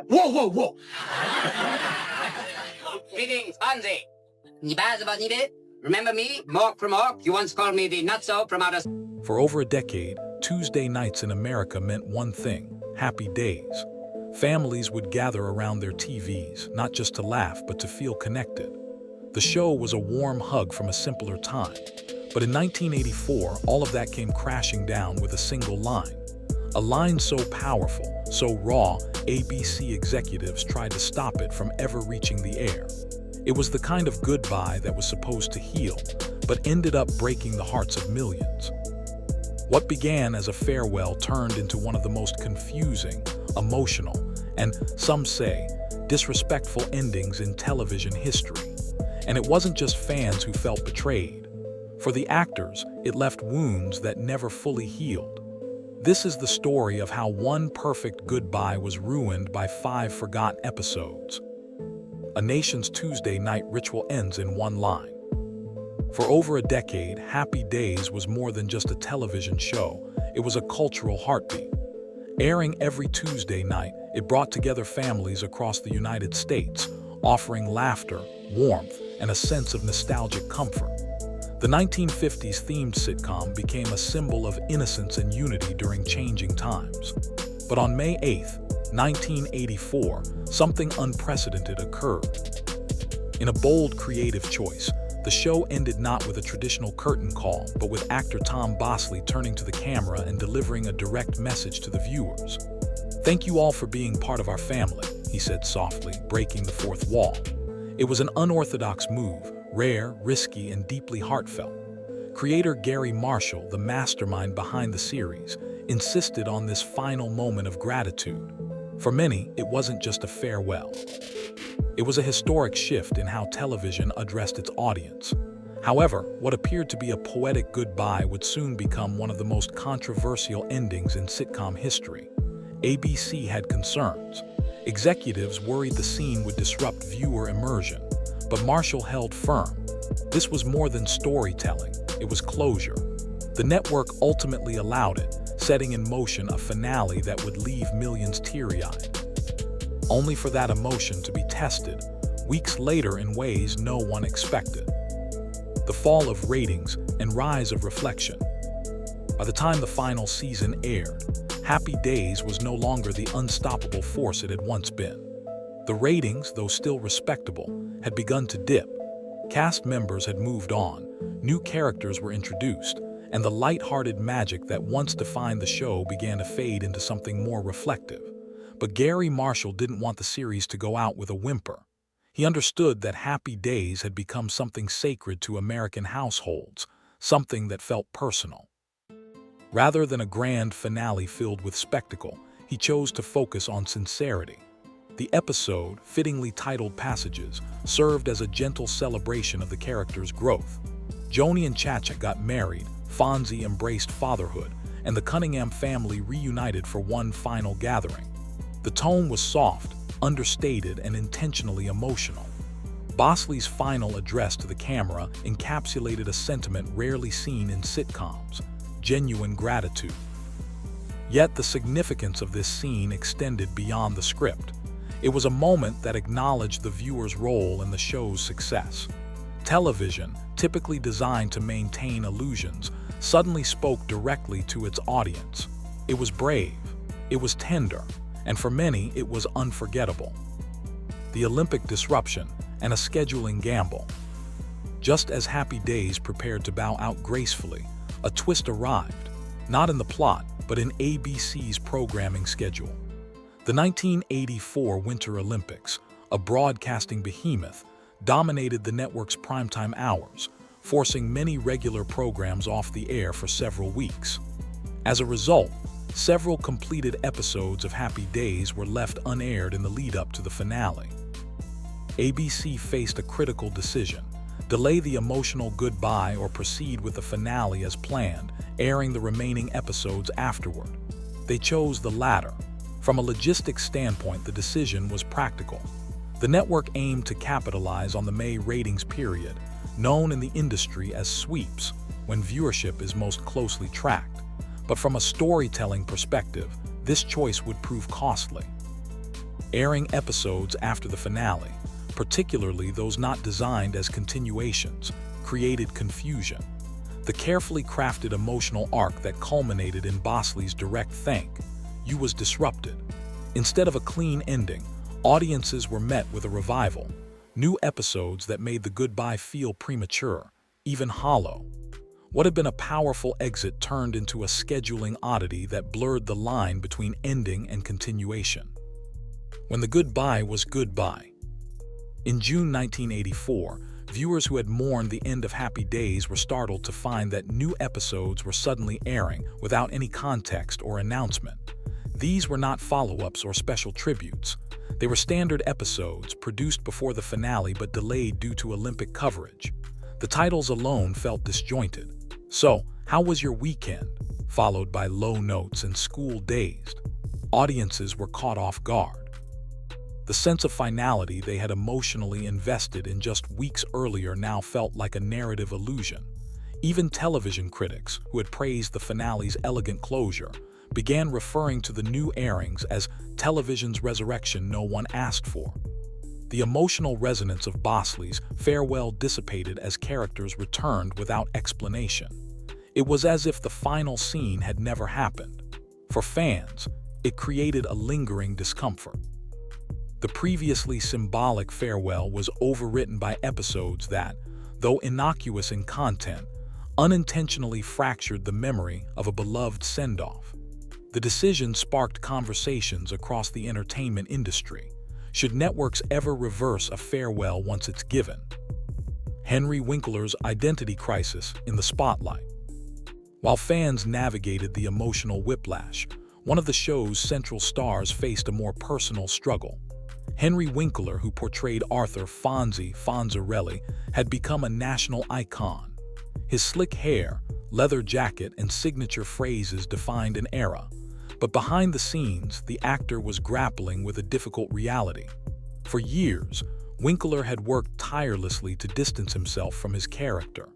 Whoa, whoa, whoa. Greetings, Fonzie. Remember me, Mork from Ork? You once called me the nutso from outer... For over a decade, Tuesday nights in America meant one thing: happy days. Families would gather around their TVs, not just to laugh, but to feel connected. The show was a warm hug from a simpler time. But in 1984, all of that came crashing down with a single line. A line so powerful, so raw, ABC executives tried to stop it from ever reaching the air. It was the kind of goodbye that was supposed to heal, but ended up breaking the hearts of millions. What began as a farewell turned into one of the most confusing, emotional, and, some say, disrespectful endings in television history. And it wasn't just fans who felt betrayed. For the actors, it left wounds that never fully healed. This is the story of how one perfect goodbye was ruined by 5 forgotten episodes. A nation's Tuesday night ritual ends in one line. For over a decade, Happy Days was more than just a television show. It was a cultural heartbeat. Airing every Tuesday night, it brought together families across the United States, offering laughter, warmth, and a sense of nostalgic comfort. The 1950s themed sitcom became a symbol of innocence and unity during changing times. But on May 8, 1984, something unprecedented occurred. In a bold, creative choice, the show ended not with a traditional curtain call, but with actor Tom Bosley turning to the camera and delivering a direct message to the viewers. "Thank you all for being part of our family," he said softly, breaking the fourth wall. It was an unorthodox move, rare, risky, and deeply heartfelt. Creator Gary Marshall, the mastermind behind the series, insisted on this final moment of gratitude. For many, it wasn't just a farewell. It was a historic shift in how television addressed its audience. However, what appeared to be a poetic goodbye would soon become one of the most controversial endings in sitcom history. ABC had concerns. Executives worried the scene would disrupt viewer immersion, but Marshall held firm. This was more than storytelling, it was closure. The network ultimately allowed it, setting in motion a finale that would leave millions teary-eyed. Only for that emotion to be tested weeks later in ways no one expected. The fall of ratings and rise of reflection. By the time the final season aired, Happy Days was no longer the unstoppable force it had once been. The ratings, though still respectable, had begun to dip. Cast members had moved on, new characters were introduced, and the light-hearted magic that once defined the show began to fade into something more reflective. But Gary Marshall didn't want the series to go out with a whimper. He understood that Happy Days had become something sacred to American households, something that felt personal. Rather than a grand finale filled with spectacle, he chose to focus on sincerity. The episode, fittingly titled Passages, served as a gentle celebration of the characters' growth. Joni and Chacha got married, Fonzie embraced fatherhood, and the Cunningham family reunited for one final gathering. The tone was soft, understated, and intentionally emotional. Bosley's final address to the camera encapsulated a sentiment rarely seen in sitcoms: genuine gratitude. Yet the significance of this scene extended beyond the script. It was a moment that acknowledged the viewer's role in the show's success. Television, typically designed to maintain illusions, suddenly spoke directly to its audience. It was brave, it was tender, and for many it was unforgettable. The Olympic disruption and a scheduling gamble. Just as Happy Days prepared to bow out gracefully, a twist arrived, not in the plot, but in ABC's programming schedule. The 1984 Winter Olympics, a broadcasting behemoth, dominated the network's primetime hours, forcing many regular programs off the air for several weeks. As a result, several completed episodes of Happy Days were left unaired in the lead-up to the finale. ABC faced a critical decision: delay the emotional goodbye or proceed with the finale as planned, airing the remaining episodes afterward. They chose the latter. From a logistics standpoint, the decision was practical. The network aimed to capitalize on the May ratings period, known in the industry as sweeps, when viewership is most closely tracked. But from a storytelling perspective, this choice would prove costly. Airing episodes after the finale, particularly those not designed as continuations, created confusion. The carefully crafted emotional arc that culminated in Bosley's direct "thank you" was disrupted. Instead of a clean ending, audiences were met with a revival, new episodes that made the goodbye feel premature, even hollow. What had been a powerful exit turned into a scheduling oddity that blurred the line between ending and continuation. When the goodbye was goodbye. In June 1984, viewers who had mourned the end of Happy Days were startled to find that new episodes were suddenly airing without any context or announcement. These were not follow-ups or special tributes. They were standard episodes produced before the finale but delayed due to Olympic coverage. The titles alone felt disjointed. "So, how was your weekend?" followed by low notes and "school dazed." Audiences were caught off guard. The sense of finality they had emotionally invested in just weeks earlier now felt like a narrative illusion. Even television critics, who had praised the finale's elegant closure, began referring to the new airings as television's resurrection no one asked for. The emotional resonance of Bosley's farewell dissipated as characters returned without explanation. It was as if the final scene had never happened. For fans, it created a lingering discomfort. The previously symbolic farewell was overwritten by episodes that, though innocuous in content, unintentionally fractured the memory of a beloved send-off. The decision sparked conversations across the entertainment industry. Should networks ever reverse a farewell once it's given? Henry Winkler's identity crisis in the spotlight. While fans navigated the emotional whiplash, one of the show's central stars faced a more personal struggle. Henry Winkler, who portrayed Arthur Fonzie Fonzarelli, had become a national icon. His slick hair, leather jacket, and signature phrases defined an era. But behind the scenes, the actor was grappling with a difficult reality. For years, Winkler had worked tirelessly to distance himself from his character.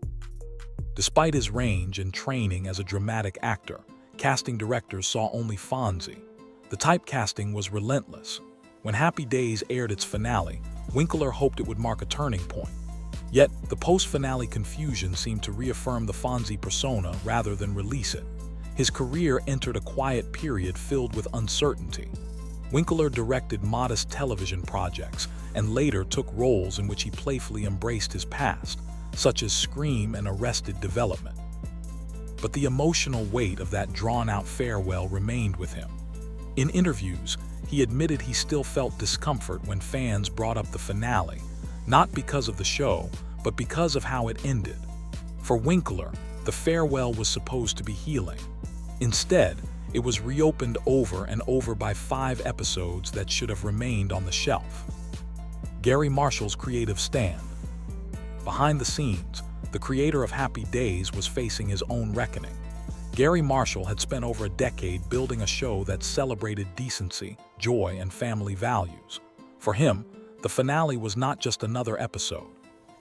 Despite his range and training as a dramatic actor, casting directors saw only Fonzie. The typecasting was relentless. When Happy Days aired its finale, Winkler hoped it would mark a turning point. Yet, the post-finale confusion seemed to reaffirm the Fonzie persona rather than release it. His career entered a quiet period filled with uncertainty. Winkler directed modest television projects and later took roles in which he playfully embraced his past, such as Scream and Arrested Development. But the emotional weight of that drawn-out farewell remained with him. In interviews, he admitted he still felt discomfort when fans brought up the finale, not because of the show, but because of how it ended. For Winkler, the farewell was supposed to be healing. Instead, it was reopened over and over by 5 episodes that should have remained on the shelf. Gary Marshall's creative stand. Behind the scenes, the creator of Happy Days was facing his own reckoning. Gary Marshall had spent over a decade building a show that celebrated decency, joy, and family values. For him, the finale was not just another episode.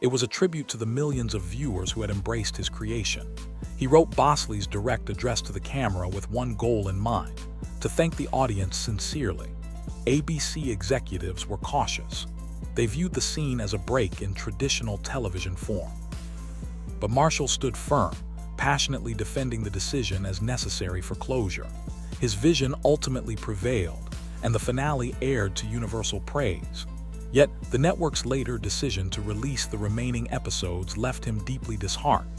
It was a tribute to the millions of viewers who had embraced his creation. He wrote Bosley's direct address to the camera with one goal in mind: to thank the audience sincerely. ABC executives were cautious. They viewed the scene as a break in traditional television form. But Marshall stood firm, passionately defending the decision as necessary for closure. His vision ultimately prevailed, and the finale aired to universal praise. Yet, the network's later decision to release the remaining episodes left him deeply disheartened.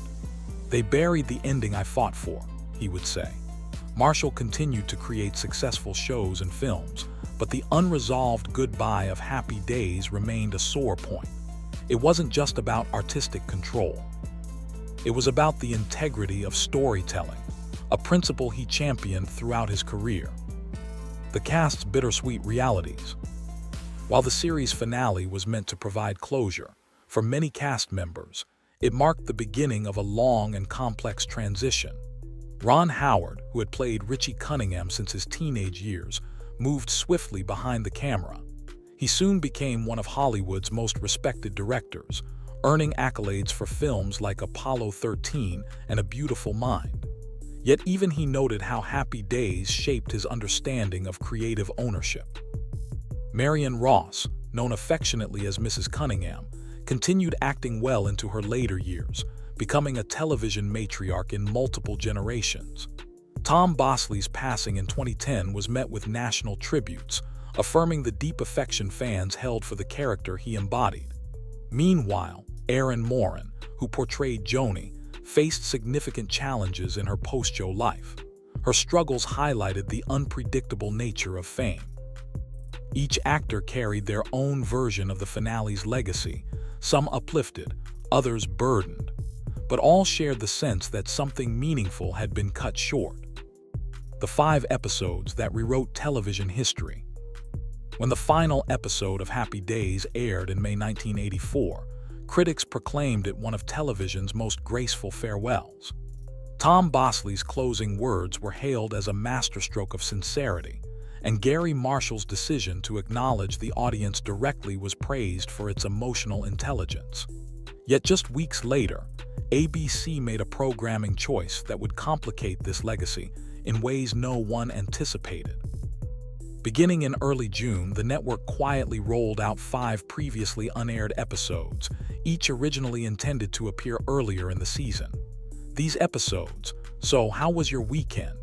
"They buried the ending I fought for," he would say. Marshall continued to create successful shows and films, but the unresolved goodbye of Happy Days remained a sore point. It wasn't just about artistic control. It was about the integrity of storytelling, a principle he championed throughout his career. The cast's bittersweet realities. While the series finale was meant to provide closure, for many cast members, it marked the beginning of a long and complex transition. Ron Howard, who had played Richie Cunningham since his teenage years, moved swiftly behind the camera. He soon became one of Hollywood's most respected directors, earning accolades for films like Apollo 13 and A Beautiful Mind. Yet even he noted how Happy Days shaped his understanding of creative ownership. Marion Ross, known affectionately as Mrs. Cunningham, continued acting well into her later years, becoming a television matriarch in multiple generations. Tom Bosley's passing in 2010 was met with national tributes, affirming the deep affection fans held for the character he embodied. Meanwhile, Erin Moran, who portrayed Joni, faced significant challenges in her post-show life. Her struggles highlighted the unpredictable nature of fame. Each actor carried their own version of the finale's legacy, some uplifted, others burdened, but all shared the sense that something meaningful had been cut short. The 5 episodes that rewrote television history. When the final episode of Happy Days aired in May 1984, critics proclaimed it one of television's most graceful farewells. Tom Bosley's closing words were hailed as a masterstroke of sincerity, and Gary Marshall's decision to acknowledge the audience directly was praised for its emotional intelligence. Yet just weeks later, ABC made a programming choice that would complicate this legacy in ways no one anticipated. Beginning in early June, the network quietly rolled out 5 previously unaired episodes, each originally intended to appear earlier in the season. These episodes, So How Was Your Weekend?,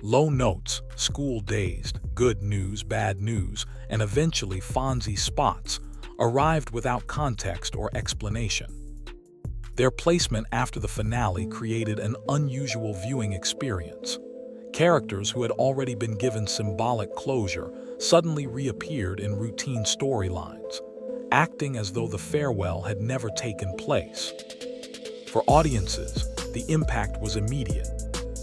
Low Notes, School Dazed, Good News, Bad News, and eventually Fonzie Spots, arrived without context or explanation. Their placement after the finale created an unusual viewing experience. Characters who had already been given symbolic closure suddenly reappeared in routine storylines, acting as though the farewell had never taken place. For audiences, the impact was immediate.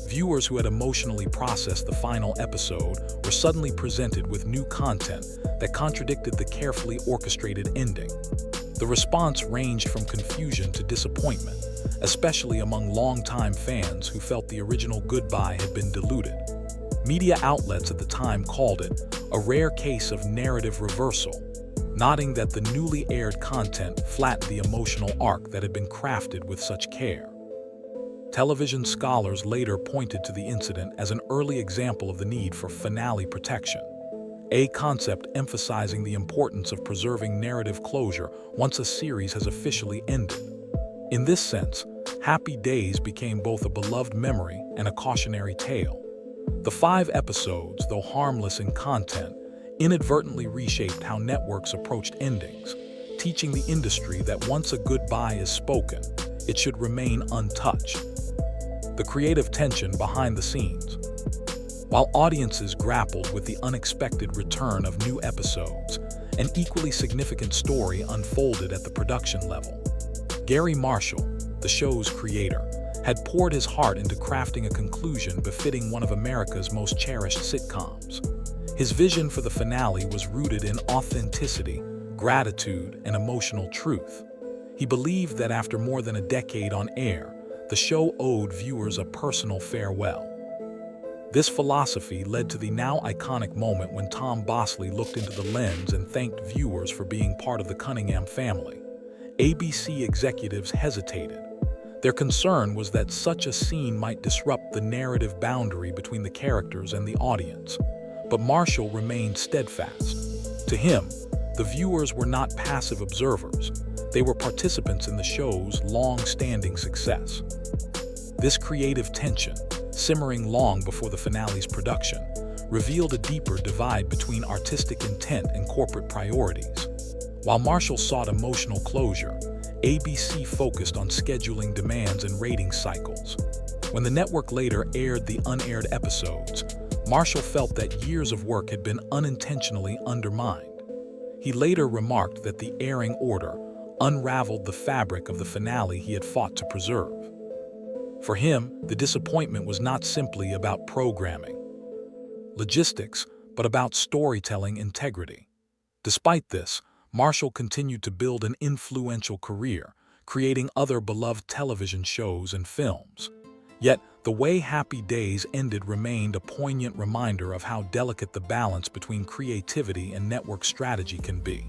Viewers who had emotionally processed the final episode were suddenly presented with new content that contradicted the carefully orchestrated ending. The response ranged from confusion to disappointment, especially among longtime fans who felt the original goodbye had been diluted. Media outlets at the time called it a rare case of narrative reversal, noting that the newly aired content flattened the emotional arc that had been crafted with such care. Television scholars later pointed to the incident as an early example of the need for finale protection, a concept emphasizing the importance of preserving narrative closure once a series has officially ended. In this sense, Happy Days became both a beloved memory and a cautionary tale. The 5 episodes, though harmless in content, inadvertently reshaped how networks approached endings, teaching the industry that once a goodbye is spoken, it should remain untouched. The creative tension behind the scenes. While audiences grappled with the unexpected return of new episodes, an equally significant story unfolded at the production level. Gary Marshall, the show's creator, had poured his heart into crafting a conclusion befitting one of America's most cherished sitcoms. His vision for the finale was rooted in authenticity, gratitude, and emotional truth. He believed that after more than a decade on air, the show owed viewers a personal farewell. This philosophy led to the now iconic moment when Tom Bosley looked into the lens and thanked viewers for being part of the Cunningham family. ABC executives hesitated. Their concern was that such a scene might disrupt the narrative boundary between the characters and the audience. But Marshall remained steadfast. To him, the viewers were not passive observers. They were participants in the show's long-standing success. This creative tension, simmering long before the finale's production, revealed a deeper divide between artistic intent and corporate priorities. While Marshall sought emotional closure, ABC focused on scheduling demands and rating cycles. When the network later aired the unaired episodes, Marshall felt that years of work had been unintentionally undermined. He later remarked that the airing order unraveled the fabric of the finale he had fought to preserve. For him, the disappointment was not simply about programming, logistics, but about storytelling integrity. Despite this, Marshall continued to build an influential career, creating other beloved television shows and films. Yet, the way Happy Days ended remained a poignant reminder of how delicate the balance between creativity and network strategy can be.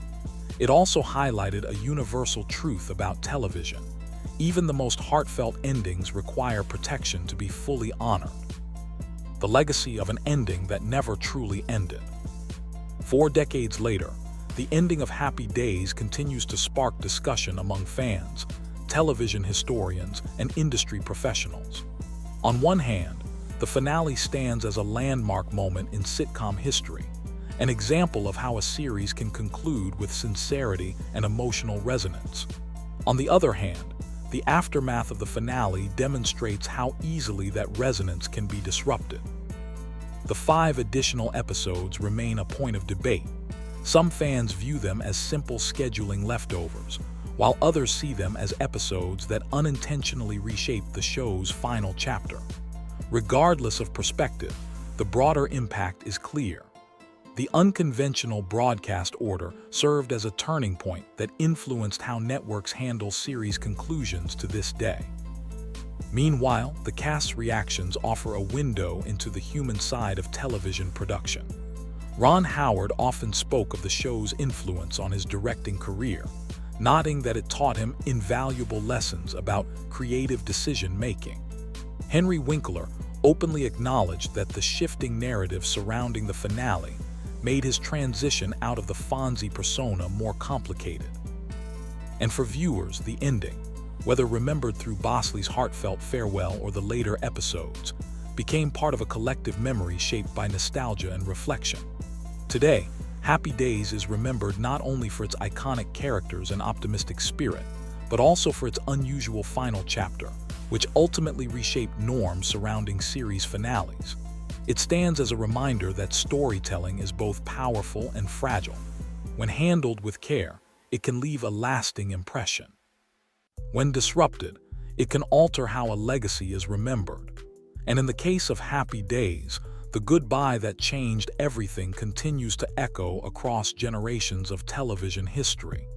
It also highlighted a universal truth about television. Even the most heartfelt endings require protection to be fully honored. The legacy of an ending that never truly ended. 4 decades later, the ending of Happy Days continues to spark discussion among fans, television historians, and industry professionals. On one hand, the finale stands as a landmark moment in sitcom history, an example of how a series can conclude with sincerity and emotional resonance. On the other hand, the aftermath of the finale demonstrates how easily that resonance can be disrupted. The 5 additional episodes remain a point of debate. Some fans view them as simple scheduling leftovers, while others see them as episodes that unintentionally reshape the show's final chapter. Regardless of perspective, the broader impact is clear. The unconventional broadcast order served as a turning point that influenced how networks handle series conclusions to this day. Meanwhile, the cast's reactions offer a window into the human side of television production. Ron Howard often spoke of the show's influence on his directing career, noting that it taught him invaluable lessons about creative decision-making. Henry Winkler openly acknowledged that the shifting narrative surrounding the finale made his transition out of the Fonzie persona more complicated. And for viewers, the ending, whether remembered through Bosley's heartfelt farewell or the later episodes, became part of a collective memory shaped by nostalgia and reflection. Today, Happy Days is remembered not only for its iconic characters and optimistic spirit, but also for its unusual final chapter, which ultimately reshaped norms surrounding series finales. It stands as a reminder that storytelling is both powerful and fragile. When handled with care, it can leave a lasting impression. When disrupted, it can alter how a legacy is remembered. And in the case of Happy Days, the goodbye that changed everything continues to echo across generations of television history.